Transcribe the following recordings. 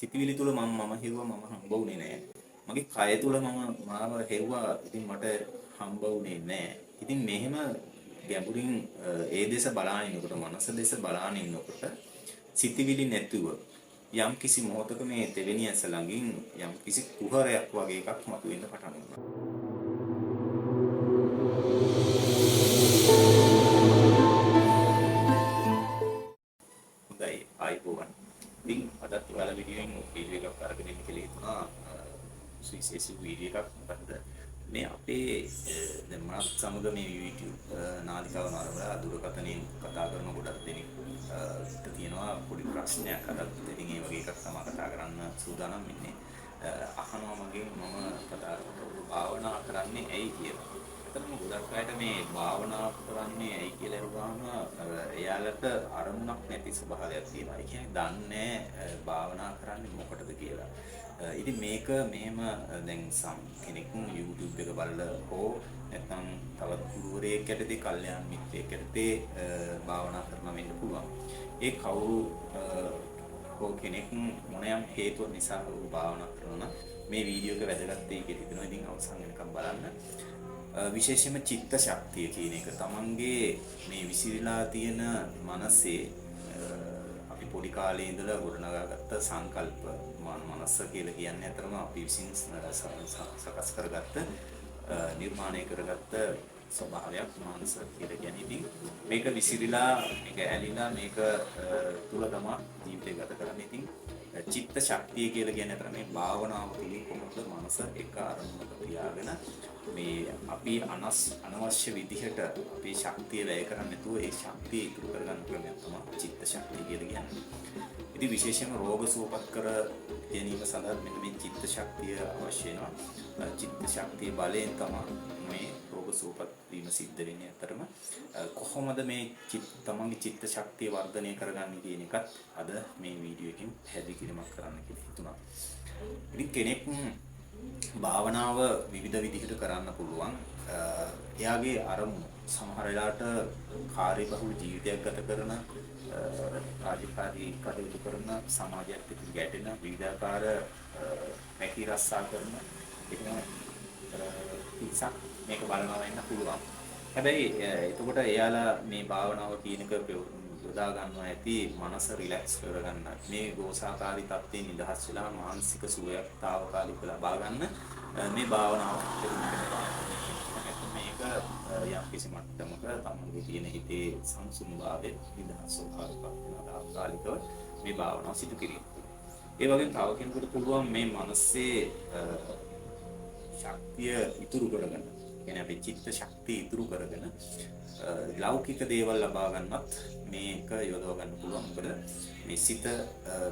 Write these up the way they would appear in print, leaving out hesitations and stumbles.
සිතවිලි තුල මම හෙව්වා මම හම්බ වුණේ නැහැ. මගේ කය තුල මාව හෙව්වා ඉතින් මට හම්බ වුණේ නැහැ. ඉතින් මෙහෙම ගැඹුරින් ඒ දෙස බලාගෙන ඉන්නකොට මනස දෙස බලාගෙන ඉන්නකොට සිතවිලි නැතුව යම් කිසි මොහොතක මේ දෙවෙනි ඇස ළඟින් යම් කිසි කුහරයක් වගේ එකක් මතුවෙන්න පටන් ගන්නවා. හොඳයි ආයිබෝවන්. ඉතින් අදත් ඔයාලා වීඩියෝ එකක් අරගෙන ඉන්න කියලා හිතුණා. සුවිශේෂී වීඩියෝ එකක් මොකද්ද? මේ අපේ දැන් මාත් සමග මේ YouTube නාලිකාව නරඹලා දුරකථනයෙන් කතා කරන ගොඩක් දෙනෙක් තියෙනවා පොඩි ප්‍රශ්නයක් අදත් ඉතින් ඒ වගේ එකක් තමයි කතා කරන්න සූදානම් වෙන්නේ. අහනවා මගේ මම කතා භාවනා කරන්නේ ඇයි කියලා. ඇත්තටම ගොඩක් අයට මේ භාවනා කරන්නේ ඇයි කියලා අහුවාම එයාලට අරමුණක් නැති ස්වභාවයක් තියෙනවා. ඒ කියන්නේ දන්නේ භාවනා කරන්නේ මොකටද කියලා. ඉතින් මේක මෙහෙම දැන් කෙනෙක් YouTube එක බලලා හෝ නැත්නම් තවත් ගුරුවරයෙක් යටතේ කල්යාණ මිත්‍රයෙක් යටතේ භාවනා කරනවා වෙන්න පුළුවන්. ඒ කවුරු හෝ කෙනෙක් මොනෑම් හේතුවක් නිසා භාවනා කරනවා මේ වීඩියෝ එක වැදගත් වෙයි කියලා හිතනවා. ඉතින් අවසන් වෙනකම් බලන්න. විශේෂයෙන්ම චිත්ත ශක්තිය කියන එක තමන්ගේ මේ විසිරීලා තියෙන මනසේ අපි පොඩි කාලේ ඉඳලා ගොඩනගාගත්ත සංකල්ප මනස කියලා කියන්නේ අතරම අපි විසින් සකස් කරගත්ත නිර්මාණය කරගත්ත ස්වභාවයක් මනස කියලා කියන්නේ. ඉතින් මේක විසිරීලා මේක ඇලිලා මේක තුල තමයි ජීවිතය ගත කරන්නේ. ඉතින් චිත්ත ශක්තිය කියලා කියන්නේ අතර මේ භාවනාව තුළින් කොහොමද මනස එක අරමුණක තියාගෙන මේ අපි අනවශ්‍ය විදිහට අපේ ශක්තිය වැය කරන්නේ නැතුව ඒ ශක්තිය ඉතුරු කරගන්න ක්‍රමයක් තමයි චිත්ත ශක්තිය කියලා කියන්නේ. ඉතින් විශේෂයෙන්ම රෝග සුවපත් කර ගැනීම සඳහා මෙන්න මේ චිත්ත ශක්තිය අවශ්‍ය වෙනවා. චිත්ත ශක්තිය බලයෙන් තමයි මේ රෝග සුවපත් වීම සිද්ධ වෙන්නේ. අතරම කොහොමද මේ තමන්ගේ චිත්ත ශක්තිය වර්ධනය කරගන්නේ කියන එකත් අද මේ වීඩියෝ එකෙන් පැහැදිලි කිරීමක් කරන්න කියලා හිතුණා. ඉතින් කෙනෙක් භාවනාව විවිධ විදිහට කරන්න පුළුවන්. එයාගේ අරමුණු සමහර වෙලාවට කාර්යබහුල ජීවිතයක් ගත කරන රාජකාරී කටයුතු කරන සමාජයක් එක්ක ගැටෙන විවිධාකාර පැකී රස්සා කරන එහෙම ඉස්සක් මේක බලනවා වෙන්න පුළුවන්. හැබැයි එතකොට එයාලා මේ භාවනාව කියනක යොදා ගන්නවා ඇති මනස රිලැක්ස් කරගන්න. මේ ගෝසාකාරී තත්ත්වයෙන් නිදහස් වෙලා මානසික සුවයක් తాවකාලිකව ලබා ගන්න මේ භාවනාව මේක යම් කිසි මට්ටමක තමන්ගේ තියෙන හිතේ සංසුන්භාවය නිදහස් ස්වභාවයක් තාවකාලිකව මේ භාවනාව සිදු කිරීම. ඒ වගේම තව කෙනෙකුට පුළුවන් මේ මනසේ ශක්තිය ඉතුරු කරගන්න. කියන්නේ අපේ චිත්ත ශක්තිය ඉතුරු කරගෙන ලෞකික දේවල් ලබා ගන්නත් මේක යොදව ගන්න පුළුවන්. මොකද මේ සිත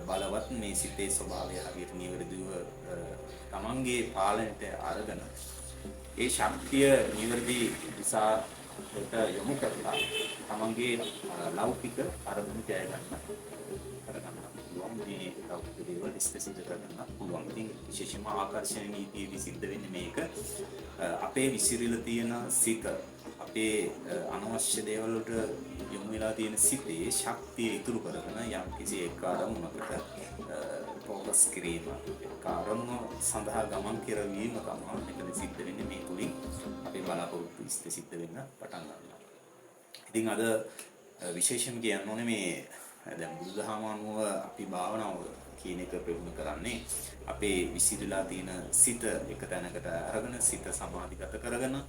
බලවත් මේ සිතේ ස්වභාවය හරියට නිවැරදිව තමන්ගේ පාලනයට අරගෙන ඒ ශක්තිය නිවැරදි දිශාවට යොමු කරලා තමන්ගේ ලෞකික අරමුණු ජය ගන්න කරගන්න පුළුවන්. මේ ලෞකික දේවල් ඉස්පෙසිෆික් කරගන්න පුළුවන්. ඉතින් විශේෂයෙන්ම ආකර්ෂණ නීතිය සිද්ධ වෙන්නේ මේක අපේ විසිරීලා තියෙන සිත අපේ අනවශ්‍ය දේවල් වලට යොමු වෙලා තියෙන සිතේ ශක්තිය ඉතුරු කරගෙන යම් කිසි එක අරමුණකට ફોකස් කිරීම කාරණා සඳහා ගමන් කරවීම තමයි මෙතන සිද්ධ වෙන්නේ. මේ තුලින් අපේ බලාපොරොත්තු ඉෂ්ට සිද්ධ වෙන්න පටන් ගන්නවා. ඉතින් අද විශේෂයෙන් කියන්න ඕනේ මේ දැන් බුදුදහම අනුව අපි භාවනාව කියන එක ප්‍රගුණ කරන්නේ අපේ විසිරීලා තියෙන සිත එක තැනකට අරගෙන සිත සමාධිගත කරගෙන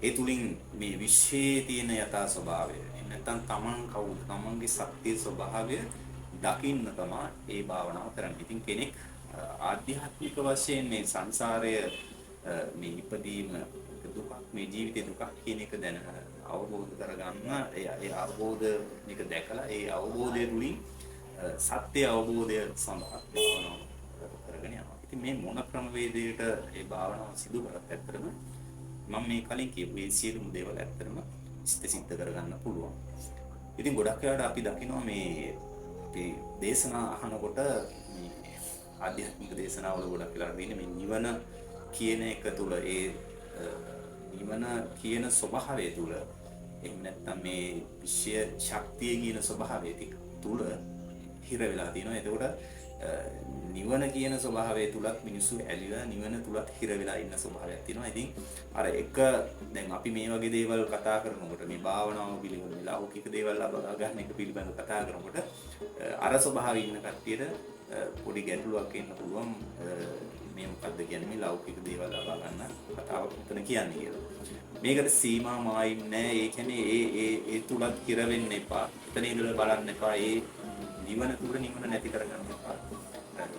ඒ තුලින් මේ විශ්වයේ තියෙන යථා ස්වභාවය නැත්නම් තමන් කවුද තමන්ගේ ශක්තිය ස්වභාවය දකින්න තමයි ඒ භාවනාව කරන්නේ. ඉතින් කෙනෙක් ආධ්‍යාත්මික වශයෙන් මේ සංසාරය මේ ඉපදීම දුක මේ ජීවිතේ දුක කියන එක දැන අවබෝධ කරගන්න ඒ අවබෝධ මේක දැකලා ඒ අවබෝධය තුලින් සත්‍ය අවබෝධය සඳහා භාවනාව කරගෙන යනවා. ඉතින් මේ මොන ක්‍රමවේදයකට ඒ භාවනාව සිදු කරත් ඇත්තටම මම මේ කලින් කියපු මේ සියලුම දේවල් ඇත්තටම සිද්ධ කරගන්න පුළුවන්. ඉතින් ගොඩක් වෙලාවට අපි දකිනවා මේ අපි දේශනා අහනකොට මේ ආධ්‍යාත්මික දේශනාවල ගොඩක් වෙලාවට වෙන්නේ මේ නිවන කියන එක තුල ඒ නිවන කියන ස්වභාවය තුල එහෙම නැත්නම් මේ විශ්ව ශක්තිය කියන ස්වභාවය තුල හිර වෙලා තියෙනවා. එතකොට නිවන කියන ස්වභාවය තුලත් මිනිස්සු ඇලිලා නිවන තුලත් හිර වෙලා ඉන්න ස්වභාවයක් තියෙනවා. ඉතින් අර එක දැන් අපි මේ වගේ දේවල් කතා කරනකොට මේ භාවනාව පිළිබඳව ලෞකික දේවල් ලබා ගන්න එක පිළිබඳව කතා කරනකොට අර ස්වභාවයේ ඉන්න කට්ටියට පොඩි ගැටලුවක් එන්න පුළුවන්. මේ මොකද්ද කියන්නේ මේ ලෞකික දේවල් ලබා ගන්න කතාවක් මෙතන කියන්නේ කියලා. මේකට සීමා මායිම් නෑ. ඒ කියන්නේ ඒ තුලත් හිර වෙන්න එපා. එතන ඉඳලා බලන්න එපා. ඒ නිවන තුර නිවන නැති කරගන්න එපා.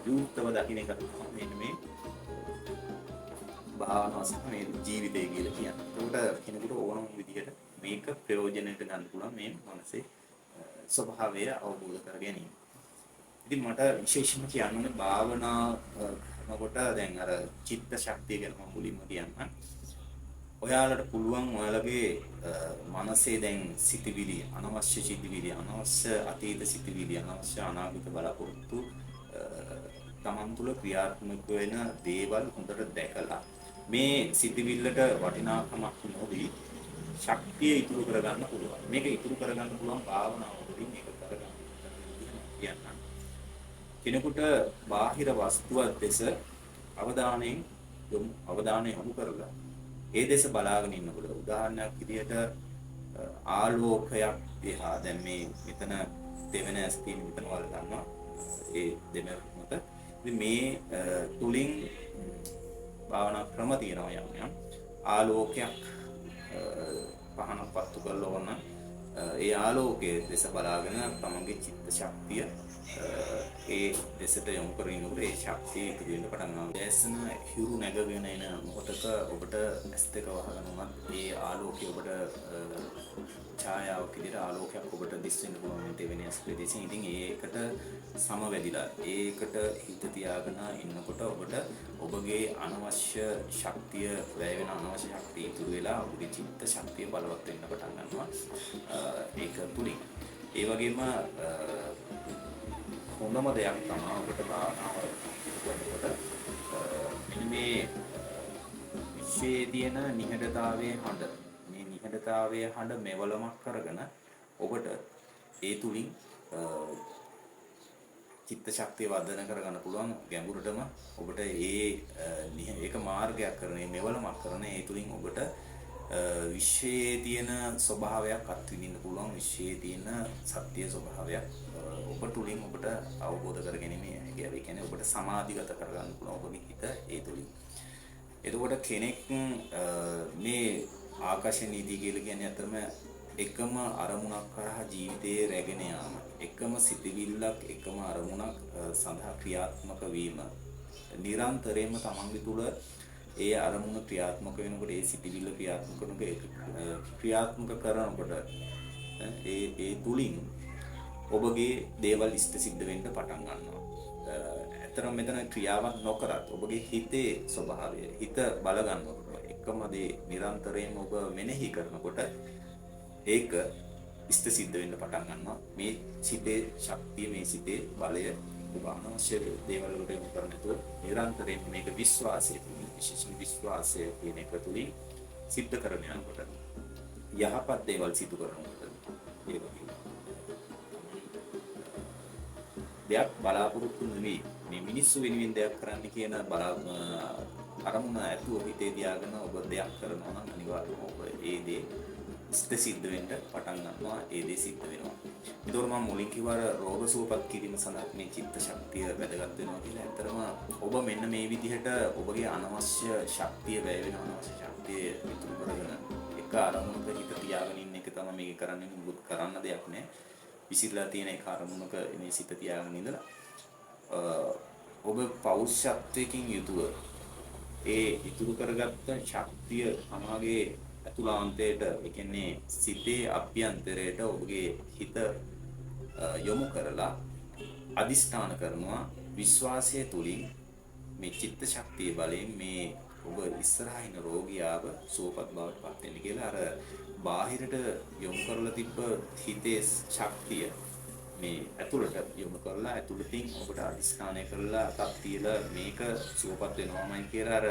යුක්තව දකින්න එක මෙන්න මේ භාවනාව සහ මේ ජීවිතය කියලා කියන්නේ. ඒකට කෙනෙකුට ඕනම විදිහට මේක ප්‍රයෝජනෙට ගන්න පුළුවන් මේ මනසේ ස්වභාවය අවබෝධ කර ගැනීම. ඉතින් මට විශේෂම කියන්න භාවනා කරනකොට දැන් අර චිත්ත ශක්තිය ගැන මම මුලින්ම කියන්නම්. ඔයාලට පුළුවන් ඔයාලගේ මනසේ දැන් සිතිවිලි අනවශ්‍ය සිතිවිලි අනවශ්‍ය අතීත සිතිවිලි අනවශ්‍ය අනාගත බලාපොරොත්තු තමන් තුළ ක්‍රියාත්මක වෙන දේවල් හොඳට දැකලා මේ සිතිවිල්ලට වටිනාකමක් නොදී ශක්තිය ඉතුරු කරගන්න පුළුවන්. මේක ඉතුරු කරගන්න පුළුවන් භාවනාවකින් මේක කරගන්න කියන්න. කෙනෙකුට බාහිර වස්තුවක් දෙස අවධානය යොමු කරලා ඒ දෙස බලාගෙන ඉන්නකොට උදාහරණයක් විදිහට ආලෝකයක් දිහා දැන් මේ මෙතන දෙවෙන ඇස් තියෙන මෙතන වල ගන්නවා ඒ දෙවෙන මත ඉතින් මේ තුලින් භාවනා ක්‍රම තියෙනවා යම් ආලෝකයක් පහනක් පත්තු කරලා වුණා ඒ ආලෝකයේ දෙස බලාගෙන තමන්ගේ චිත්ත ශක්තිය ඒ දෙසට යොමු කරගෙන ඒ ශක්තිය ඉදිරි වෙන්න පටන් ගන්නවා. දැසන හිරු නැගගෙන එන මොහොතක ඔබට ඇස් දෙක වහගෙනවත් ඒ ආලෝකය ඔබට ඡායාවක් විදිහට ආලෝකයක් ඔබට දිස් වෙන්න පුළුවන් දෙවෙනි ඇස් ප්‍රදේශයෙන්. ඉතින් ඒකට සමවැදිලා ඒකට හිත තියාගෙන ඉන්නකොට ඔබට ඔබගේ අනවශ්‍ය ශක්තිය වැය වෙන අනවශ්‍ය ශක්තිය ඉතුරු වෙලා ඔබගේ චිත්ත ශක්තිය බලවත් වෙන්න පටන් ගන්නවා. ඒක තුලින් ඒ වගේම හොඳම දෙයක් තමයි ඔබට භාවනාව කරනකොට මේ විශ්වයේ තියෙන නිහඬතාවයේ හඬ මේ නිහඬතාවයේ හඬ මෙවලමක් කරගෙන ඔබට ඒ තුලින් චිත්ත ශක්තිය වර්ධනය කරගන්න පුළුවන්. ගැඹුරටම ඔබට ඒක මාර්ගයක් කරන මේ මෙවලමක් කරන ඒ තුලින් ඔබට විශ්වයේ තියෙන ස්වභාවයක් අත්විඳින්න පුළුවන්. විශ්වයේ තියෙන සත්‍ය ස්වභාවයක් ඔබ තුලින් ඔබට අවබෝධ කරගැනීමේ හැකියාව. ඒ කියන්නේ ඔබට සමාධිගත කරගන්න පුළුවන් ඔබගේ හිත ඒ තුලින්. එතකොට කෙනෙක් මේ ආකාශ නීති කියලා කියන්නේ අතරම එකම අරමුණක් කරා ජීවිතයේ රැගෙන යාම. එකම සිතිවිල්ලක් එකම අරමුණක් සඳහා ක්‍රියාත්මක වීම. නිරන්තරයෙන්ම තමන්ගේ තුල ඒ අරමුණ ක්‍රියාත්මක වෙනකොට ඒ සිතිවිල්ල ක්‍රියාත්මක කරනකොට ඒ තුලින් ඔබගේ දේවල් ඉෂ්ට සිද්ධ වෙන්න පටන් ගන්නවා. ඇත්තටම මෙතන ක්‍රියාවක් නොකරත් ඔබගේ හිතේ ස්වභාවය හිත බල ගන්නකොට එකම දේ නිරන්තරයෙන් ඔබ මෙනෙහි කරනකොට ඒක ඉෂ්ට සිද්ධ වෙන්න පටන් ගන්නවා. මේ සිතේ ශක්තිය මේ සිතේ බලය ඔබ අනවශ්‍ය දේවල් වලට යොමු කරනකොට නිරන්තරයෙන් මේක විශ්වාසය විශේෂ විශ්වාසය කියන එක තුලින් සිද්ධ කරන යනකොට යහපත් දේවල් සිදු කරනකොට ඒ වගේ දෙයක් බලාපොරොත්තු නෙවෙයි මේ මිනිස්සු වෙනුවෙන් දෙයක් කරන්න කියන අරමුණ ඇතුව හිතේ තියාගෙන ඔබ දෙයක් කරනවා නම් අනිවාර්යයෙන්ම ඔබ ඒ දේ ඉෂ්ට සිද්ධ වෙන්න පටන් ගන්නවා. ඒ දේ සිද්ධ වෙනවා. ඒතකොට මම මුලින් කිව්වා රෝග සුවපත් කිරීම සඳහා මේ චිත්ත ශක්තිය වැදගත් වෙනවා කියලා. ඇත්තටම ඔබ මෙන්න මේ විදිහට ඔබගේ අනවශ්‍ය ශක්තිය වැය වෙන අනවශ්‍ය ශක්තිය ඉතුරු කරගෙන එක අරමුණක හිත තියාගෙන ඉන්න එක තමයි මේක කරන්නේ. මුකුත් කරන්න දෙයක් නැහැ. විසිරලා තියෙන එක අරමුණක මේ සිත තියාගෙන ඉඳලා ඔබ පෞරුෂත්වයෙන් යුතුව ඒ ඉතුරු කරගත්ත ශක්තිය අමාගේ අතුලාන්තයට ඒ කියන්නේ සිතේ අභ්‍යන්තරයට ඔබගේ හිත යොමු කරලා අදිස්ථාන කරනවා විශ්වාසය තුලින් මේ චිත්ත ශක්තිය බලයෙන් මේ ඔබ ඉස්සරහින් රෝගියාව සුවපත් බවට පත් වෙන්න කියලා අර බාහිරට යොමු කරලා තිබ්බ හිතේ ශක්තිය මේ ඇතුළට යොමු කරලා ඇතුළතින් ඔබට අදිස්ථානය කරලා අතක් තියලා මේක සුවපත් වෙනවාමයි කියලා අර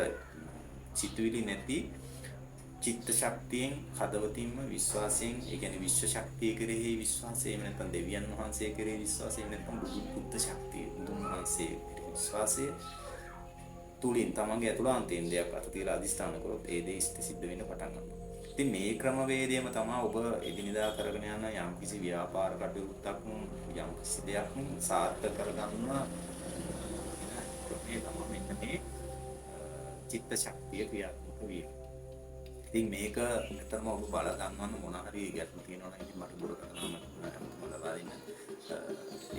චිතුවිලි නැති චිත්ත ශක්තියෙන් හදවතින්ම විශ්වාසයෙන් ඒ කියන්නේ විශ්ව ශක්තිය කෙරෙහි විශ්වාසය එහෙම නැත්නම් දෙවියන් වහන්සේ කෙරෙහි විශ්වාසය එහෙම නැත්නම් බුද්ධ ශක්තිය බුදුන් වහන්සේ විශ්වාසය තුලින් තමන්ගේ ඇතුළාන්තයෙන් දෙයක් අත තියලා අදිස්ථාන කරොත් ඒ දේ සිද්ධ වෙන්න පටන් ගන්නවා. ඉතින් මේ ක්‍රමවේදයම තමයි ඔබ එදිනෙදා කරගෙන යන යම්කිසි ව්‍යාපාර කටයුත්තක් යම්කිසි දෙයක් සාර්ථක කරගන්න ක්‍රමයේ තමයි මෙන්න මේ චිත්ත ශක්තිය ක්‍රියාත්මක වීම. ඉතින් මේක ඇත්තම ඔබ බල ගන්නවන්න මොන හරි ගැටලු තියෙනවා නම් ඉතින් මට දුරකථන මට ලබා දෙන්න.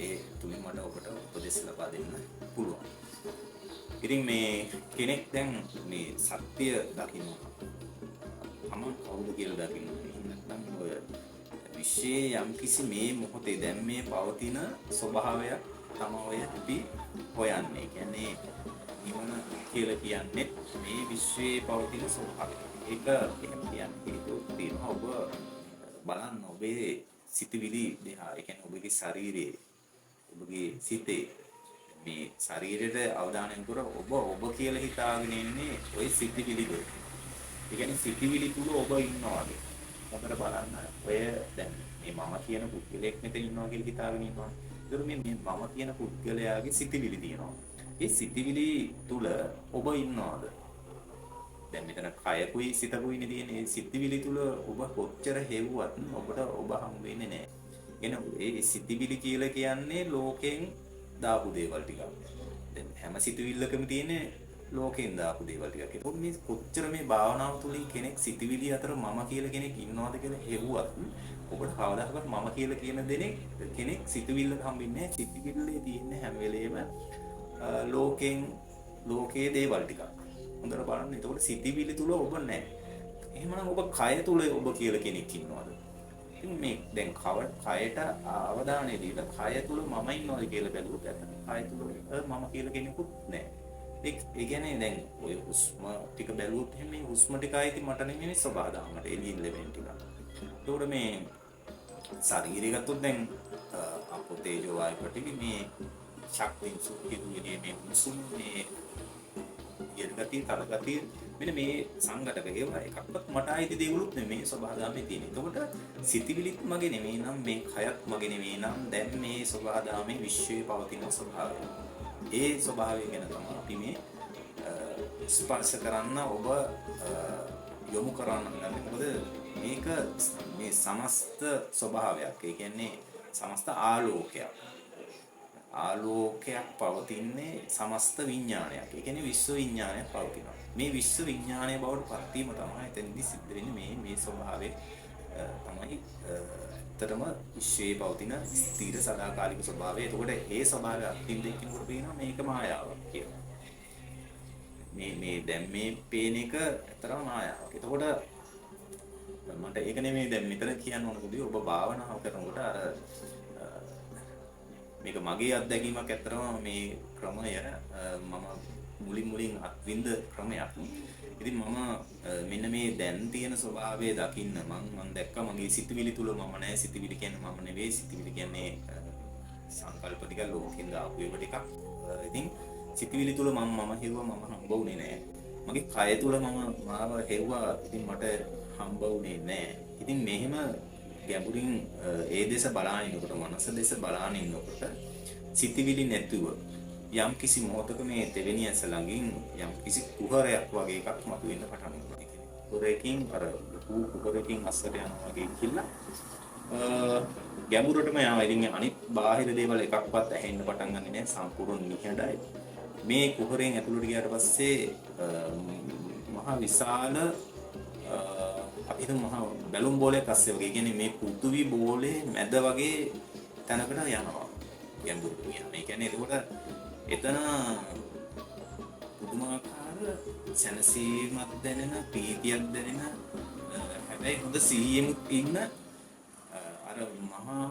ඒ තුලින් මට ඔබට උපදෙස් ලබා දෙන්න පුළුවන්. ඉතින් මේ කෙනෙක් දැන් මේ සත්‍ය දකින්න අම කවුද කියලා දකින්න නැත්නම් ඔය විශ්වයේ යම්කිසි මේ මොහොතේ දැන් මේ පවතින ස්වභාවයක් තමයි ඔය අපි හොයන්නේ. කියන්නේ නිවන කියලා කියන්නේ මේ විශ්වයේ පවතින ස්වභාවය. ඒක එහෙම කියන්නේ හේතුවක් තියෙනවා. ඔබ බලන්න ඔබේ සිතවිලි දිහා, ඒ කියන්නේ ඔබගේ ශරීරයේ, ඔබගේ සිතේ මේ ශරීරයට අවධානය යොමු කර ඔබ කියලා හිතාගෙන ඉන්නේ ওই සිතිවිලිද. ඒ කියන්නේ සිතිවිලි තුල ඔබ ඉන්නවා වගේ. අපිට බලන්න ඔය දැන් මේ මම කියන පුද්ගලයෙක් මෙතන ඉන්නවා කියලා හිතාගෙන ඉන්නවා. ඒතර මේ මම කියන පුද්ගලයාගේ සිතිවිලි තියෙනවා. ඒ සිතිවිලි තුල ඔබ ඉන්නවද? දැන් මෙතන කයකුයි සිතකුයි නේ තියෙන්නේ. ඒ සිතිවිලි තුල ඔබ කොච්චර හෙව්වත් ඔබට ඔබ හම් වෙන්නේ නැහැ. එහෙනම් ඒ සිතිවිලි කියලා කියන්නේ ලෝකෙන් දාපු දේවල් ටිකක්. දැන් හැම සිතුවිල්ලකම තියෙන්නේ ලෝකෙන් දාපු දේවල් ටිකක්. ඒක මේ කොච්චර මේ භාවනාව තුළින් කෙනෙක් සිතුවිලි අතර මම කියලා කෙනෙක් ඉන්නවද කියලා හෙව්වත් ඔබට කවදාවත් මම කියලා කියන කෙනෙක් සිතුවිල්ලක හම්බෙන්නේ නැහැ. සිතුවිල්ලේ තියෙන හැම වෙලේම ලෝකයේ දේවල් ටිකක්. හොඳට බලන්න. ඒතකොට සිතුවිලි තුල ඔබ නැහැ. එහෙමනම් ඔබ කය තුල ඔබ කියලා කෙනෙක් ඉන්නවද? මේ දැන් කයට අවධානය දීලා කය තුල මම ඉන්නවද කියලා බැලුවොත් ඇත්තට කය තුල මම කියලා කෙනෙකුත් නැහැ. ඒ කියන්නේ දැන් ඔය හුස්ම ටික බැලුවොත් එහෙනම් මේ හුස්ම ටික ආйти මට නෙමෙයි සබහාදාමට එළියෙන් ලැබෙන ටික. ඒකට මේ ශරීරය ගත්තොත් දැන් අපෝ තේජෝ වායු පඨවි මේ ශක්තිය සුඛිතුනේ මේ හුස්ම මේ යර්ගති තරගති මෙන්න මේ සංගතක ඒවා එකක්වත් මට ආйти දේවලුත් නෙමෙයි සබහාදාමේ තියෙන. එතකොට සිතිවිලිත් මගේ නෙමෙයි නම් මේ කයත් මගේ නෙමෙයි නම් දැන් මේ සබහාදාමේ විශ්වයේ පවතින ස්වභාවය. ඒ ස්වභාවය ගැන තමයි අපි මේ ස්පර්ශ කරන්න ඔබ යොමු කරන්න ගන්නේ. මොකද මේක මේ සමස්ත ස්වභාවයක්. ඒ කියන්නේ සමස්ත ආලෝකයක් පවතින්නේ සමස්ත විඥානයක්. ඒ කියන්නේ විශ්ව විඥානයක් පවතිනවා. මේ විශ්ව විඥානය බවට පත් වීම තමයි එතනදී සිද්ධ වෙන්නේ. මේ ස්වභාවය තමයි ඇත්තටම විශ්වයේ පවතින ස්ථිර සදාකාලික ස්වභාවය. එතකොට ඒ ස්වභාවය අත්දින් දෙකිනකොට පේනවා මේක මායාවක් කියලා. මේ දැන් මේ පේන එක ඇත්තටම මායාවක්. එතකොට මට ඒක නෙමෙයි දැන් මෙතන කියන්න ඕනකදී ඔබ භාවනාව කරනකොට අර මේක මගේ අත්දැකීමක්. ඇත්තටම මේ ක්‍රමය මම මුලින් අත්විඳ ක්‍රමයක්. ඉතින් මම මෙන්න මේ දැන් තියෙන ස්වභාවය දකින්න මම දැක්කා මගේ සිතුවිලි තුල මම නැහැ. සිතුවිලි කියන්නේ මම නෙවෙයි. සිතුවිලි කියන්නේ සංකල්ප ටික ලෝකෙන් දාපු ඒවා ටිකක්. ඉතින් සිතුවිලි තුල මම හෙව්වා මම හම්බ වුණේ නැහැ. මගේ කය තුල මාව හෙව්වා. ඉතින් මට හම්බ වුණේ නැහැ. ඉතින් මෙහෙම ගැඹුරින් ඒ දේශ බලාගෙන ඉන්නකොට මනස දේශ බලාගෙන ඉන්නකොට සිතිවිලි නැතුව යම් කිසි මොහොතක මේ දෙවෙනි ඇස ළඟින් යම් කිසි කුහරයක් වගේ එකක් මතුවෙන්න පටන් ගන්නවා. කුහරයකින් අර කුහරයකින් අස්සට යනවා වගේ කියලා ගැඹුරටම යනවා. ඉතින් අනිත් බාහිර දේවල් එකක්වත් ඇහෙන්න පටන් ගන්නේ නැහැ. සම්පූර්ණ නිහඬයි. මේ කුහරයෙන් ඇතුළට ගියාට පස්සේ මහා විශාල අපි හිතමු මහා බැලුම් බෝලයක් අස්සේ වගේ. කියන්නේ මේ පෘථිවි බෝලේ මැද වගේ තැනකට යනවා. ගැඹුරට යනවා. ඒ කියන්නේ ඒකට එතන පුදුමාකාර සැනසීමක් දැනෙන, ප්‍රීතියක් දැනෙන, හැබැයි හොඳ සිහියෙමුත් ඉන්න අර මහා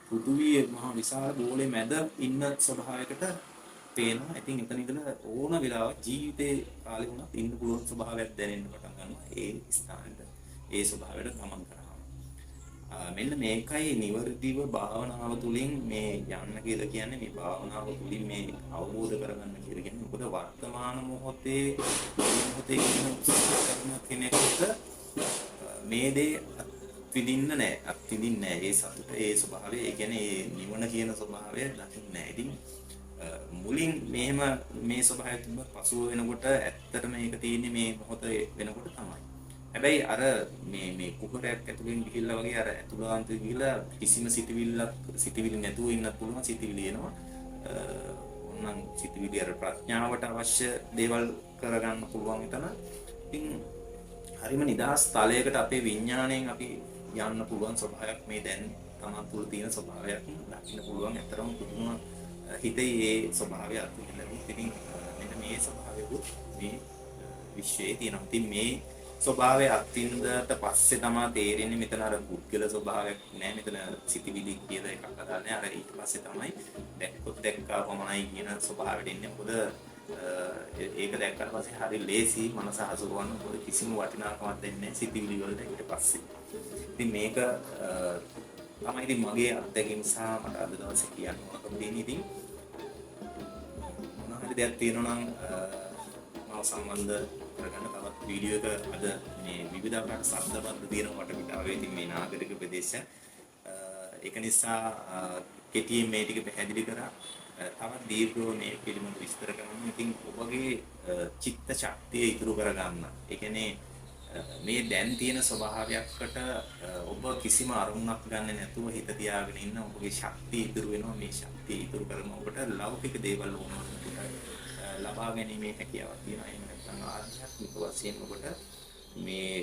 පෘථිවියේ මහා විශාල බෝලේ මැද ඉන්න ස්වභාවයකට පේනවා. ඉතින් එතන ඉඳලා ඕන වෙලාවක් ජීවිතේ කාලේ වුණත් ඉන්න පුළුවන් ස්වභාවයක් දැනෙන්න පටන් ගන්නවා. ඒ ස්ථානෙට ඒ ස්වභාවයට ගමන් කරනවා. මෙන්න මේකයි නිවර්දිව භාවනාව තුළින් මේ යන්න කියලා කියන්නේ. මේ භාවනාව තුළින් මේ අවබෝධ කරගන්න කියලා කියන්නේ. මොකද වර්තමාන මොහොතේ කරන කෙනෙකුට මේ දේ අත්විඳින්න නැහැ. ඒ සතුට, ඒ ස්වභාවය, ඒ කියන්නේ ඒ නිවන කියන ස්වභාවය දකින්නේ නැහැ. ඉතින් මුලින් මෙහෙම මේ ස්වභාවය තිබ්බ පසුව වෙනකොට ඇත්තටම මේක තියෙන්නේ මේ මොහොත වෙනකොට තමයි. හැබැයි අර මේ කුහරයක් ඇතුලෙන් ගිහිල්ලා වගේ අර ඇතුළාන්ත ගිහිල්ලා කිසිම සිතිවිලි නැතුව ඉන්නත් පුළුවන් සිතිවිලි එනවා. ඕනනම් සිතිවිලි අර ප්‍රඥාවට අවශ්‍ය දේවල් කරගන්න පුළුවන් එතන. ඉතින් හරිම නිදහස් තලයකට අපේ විඥාණයෙන් අපි යන්න පුළුවන් ස්වභාවයක් මේ දැන් තමන් තුළ තියෙන ස්වභාවයක් දකින්න පුළුවන්. ඇත්තරම පුදුම හිතේ ඒ ස්වභාවය අත්විඳින්න ලැබුණා. ඉතින් මෙන්න මේ ස්වභාවයකුත් මේ විශ්වයේ තියෙනවා. ඉතින් මේ ස්වභාවය අත්විඳට පස්සේ තමයි තේරෙන්නේ මෙතන අර පුද්ගල ස්වභාවයක් නෑ, මෙතන සිතිවිලි කියලා එකක් අදාළ නෑ. අර ඊට පස්සේ තමයි දැක්කොත් දැක්කා පමණයි කියන ස්වභාවයට එන්නේ. මොකද ඒක දැක්කට පස්සේ හරි ලේසි මනස හසුරවන්න. මොකද කිසිම වටිනාකමක් දෙන්නේ නැහැ සිතිවිලි වලට ඊට පස්සේ. ඉතින් මේක තමයි ඉතින් මගේ අත්දැකීම් සහ මට අද දවසේ කියන්න ඕනකම තියෙන. ඉතින් මොන හරි දෙයක් තියෙනවා නම් මාව සම්බන්ධ කරගන්න. තවත් වීඩියෝ එක අද මේ විවිධාකාර ශබ්දබද්ද තියෙන වටපිටාවේ ඉතින් මේ නාගරික ප්‍රදේශ ඒක නිසා කෙටියෙන් මේ ටික පැහැදිලි කරා. තවත් දීර්ඝව මේ පිළිබඳව විස්තර කරනවා. ඉතින් ඔබගේ චිත්ත ශක්තිය ඉතුරු කරගන්න. ඒ කියන්නේ මේ දැන් තියෙන ස්වභාවයකට ඔබ කිසිම අරමුණක් ගන්න නැතුව හිත තියාගෙන ඉන්න ඔබගේ ශක්තිය ඉතුරු වෙනවා. මේ ශක්තිය ඉතුරු කරන ඔබට ලෞකික දේවල් ඕනකට ලබා ගැනීමේ හැකියාවක් තියෙනවා. එහෙම නැත්නම් ආධ්‍යාත්මික වශයෙන් ඔබට මේ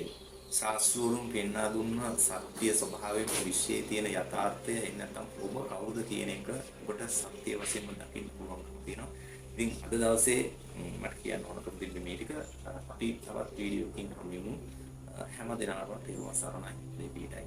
සාස්ෘරුම් පෙන්වා දුන්න සත්‍ය ස්වභාවයේ විශ්වයේ තියෙන යථාර්ථය එහෙම නැත්නම් ඔබ කවුද කියන එක ඔබට සත්‍ය වශයෙන්ම දකින්න පුළුවන්කම තියෙනවා. ඉතින් අද දවසේ මට කියන්න ඕනකම තිබ්බේ මේ ටික. අපි තවත් වීඩියෝ එකකින් හමු වෙමු. හැම දිනකටම තේරුම් සරණයි. දෙපීටයි.